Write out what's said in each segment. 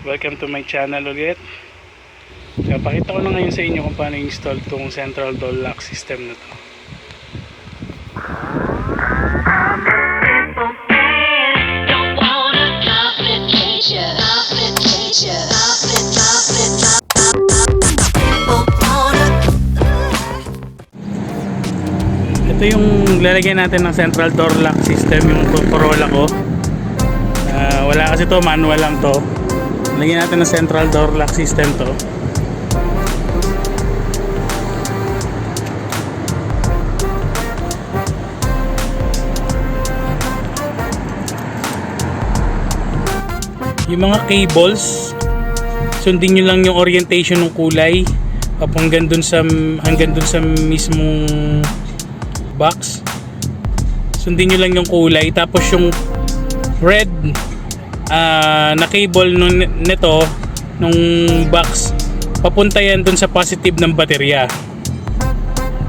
Welcome to my channel ulit. Pakita ko na ngayon sa inyo kung paano install itong central door lock system na to. Ito yung lalagyan natin ng central door lock system, yung Corolla ko. Wala kasi to, manual lang to. Lagyan natin ng central door lock system to. Yung mga cables, sundin nyo lang yung orientation ng kulay hanggang dun sa mismong box. Sundin nyo lang yung kulay, tapos yung red na cable nito nung box, papunta yan dun sa positive ng baterya,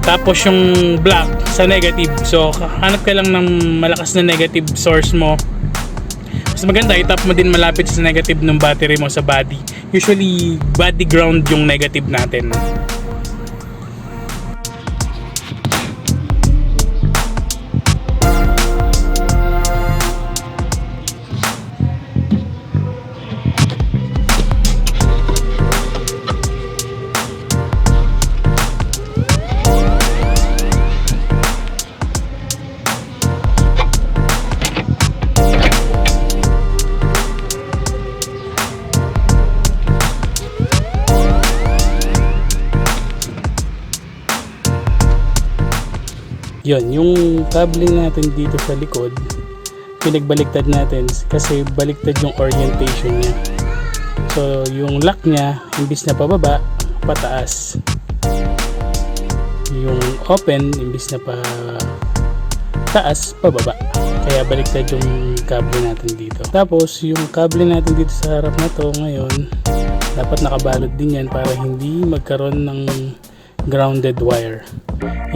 tapos yung black sa negative. So hanap ka lang ng malakas na negative source mo. Mas maganda itap mo din malapit sa negative ng battery mo sa body. Usually body ground yung negative natin. Yun, yung cabling natin dito sa likod, pinagbaliktad natin kasi baliktad yung orientation niya. So yung lock niya, imbis na pababa, pataas. Yung open, imbis na taas, pababa. Kaya baliktad yung cable natin dito. Tapos yung cable natin dito sa harap na to ngayon, dapat nakabalot din yan para hindi magkaroon ng grounded wire.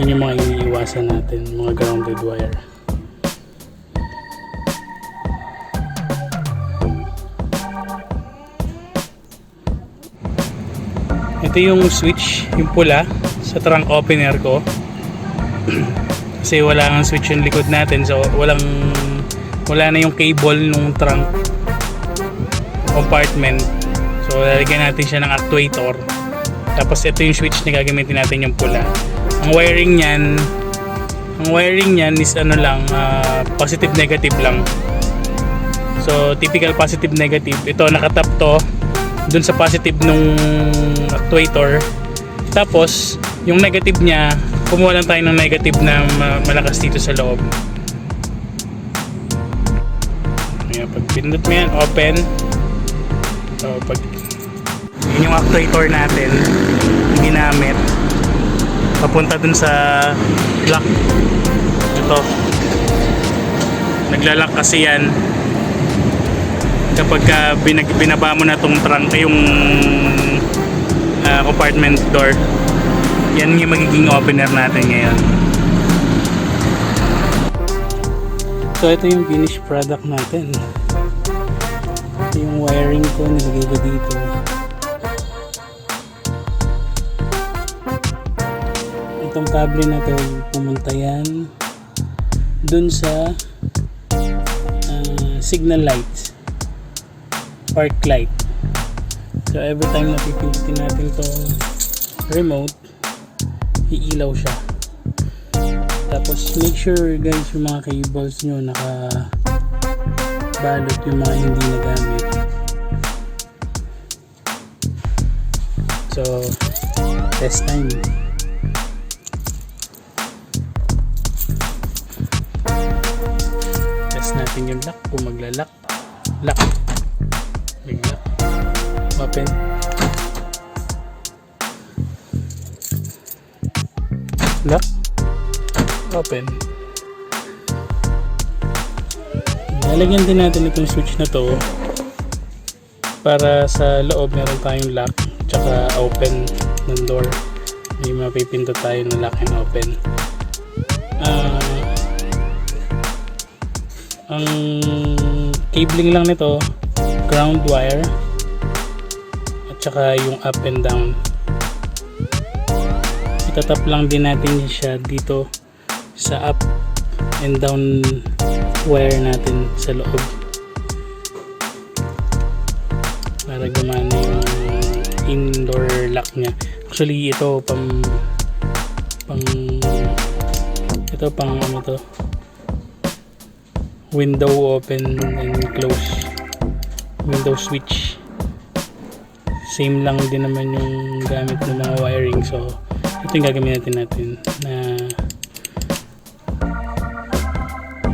Yun yung mga iniiwasan natin, mga grounded wire. Ito yung switch, yung pula sa trunk opener ko. Kasi wala nang switch yung likod natin, so wala na yung cable nung trunk compartment. So lalagyan natin siya ng actuator. Tapos ito yung switch na gagamitin natin, yung pula. Ang wiring niyan is positive negative lang. So typical positive negative. Ito nakatap to dun sa positive nung actuator. Tapos yung negative niya, kumuha lang tayo ng negative na malakas dito sa loob. Ayan, pag pindot mo yan, open. So pag yun yung actuator natin ginamit, papunta dun sa lock. Ito, naglalak kasi yan kapag binaba mo na tong trunk, yung compartment door. Yan yung magiging opener natin ngayon. So ito yung finished product natin. Ito yung wiring ko, nilagay ko dito. Itong cable na to, pumunta yan dun sa signal lights, park light. So every time na pipindutin natin itong remote, iilaw siya. Tapos make sure guys, yung mga cables nyo nakabalot, yung mga hindi nagamit. So test time. Natin yung lock, kung magla-lock, lock, open, lock, open. Lalagyan din natin itong switch na to para sa loob meron tayong lock tsaka open ng door. May mapipindot tayo ng lock and open. Ang cabling lang nito, ground wire, tsaka yung up and down. Itatap lang din natin siya dito sa up and down wire natin sa loob para gumana yung indoor lock nya. Actually ito pang ano to, window open and close, window switch. Same lang din naman yung gamit ng mga wiring. So ito yung gagamitin natin na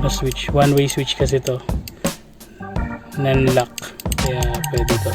switch, one way switch kasi to, non-lock, kaya pwede to.